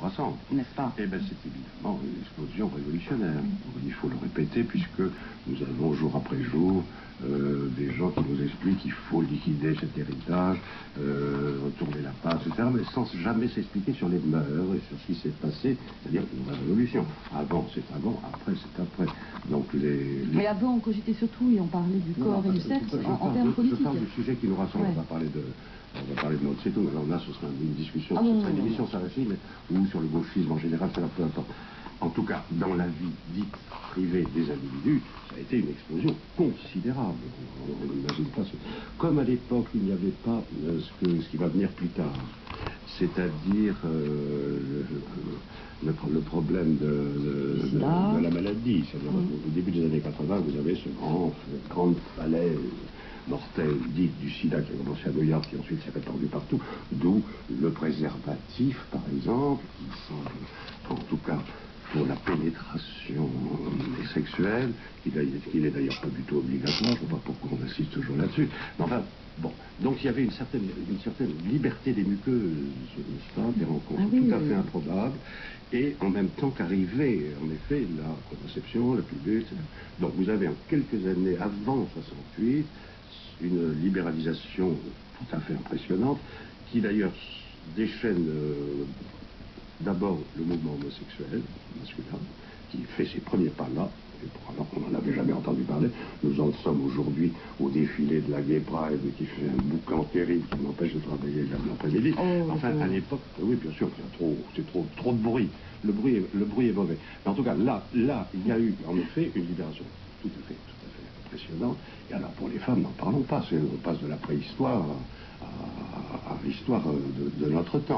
rassemble. N'est-ce pas? Eh bien, c'est évidemment une explosion révolutionnaire. Il faut le répéter, puisque nous avons jour après jour des gens qui nous expliquent qu'il faut liquider cet héritage, retourner la page, etc., mais sans jamais s'expliquer sur les mœurs et sur ce qui s'est passé, c'est-à-dire une révolution. Avant, c'est avant, après, c'est après. Donc Mais avant, on cogitait surtout et on parlait du corps et du sexe en termes politiques. Je parle du sujet qui nous rassemble. On va parler de Mao Tse-tung. Alors là, ce sera une discussion, ce sera une émission sur la Chine ou sur le gauchisme en général, ça n'a peu importe. En tout cas, dans la vie dite privée des individus, ça a été une explosion considérable. On n'imagine pas. Comme à l'époque, il n'y avait pas ce qui va venir plus tard, c'est-à-dire le problème de la maladie. C'est-à-dire au début des années 80, vous avez ce grand falaise mortel dit du sida qui a commencé à New York et ensuite s'est répandu partout, d'où le préservatif, par exemple, qui semble, en tout cas pour la pénétration sexuelle, qui n'est d'ailleurs pas du tout obligatoire, je ne vois pas pourquoi on insiste toujours là-dessus, mais enfin, bon, donc il y avait une certaine liberté des muqueuses, n'est-ce pas, des rencontres tout à fait improbables, et en même temps qu'arrivait, en effet, la contraception, la pilule, etc. Donc vous avez en quelques années avant 68, une libéralisation tout à fait impressionnante, qui d'ailleurs déchaîne d'abord le mouvement homosexuel masculin, qui fait ses premiers pas là, et alors qu'on n'en avait jamais entendu parler. Nous en sommes aujourd'hui au défilé de la Gay Pride, qui fait un boucan terrible qui m'empêche de travailler l'après-midi. Enfin, à l'époque, oui, bien sûr, c'est trop de bruit. Le bruit est mauvais. Mais en tout cas, là, il y a eu, en effet, une libération tout à fait impressionnante. Et alors, pour les femmes, n'en parlons pas. On passe de la préhistoire à l'histoire de notre temps.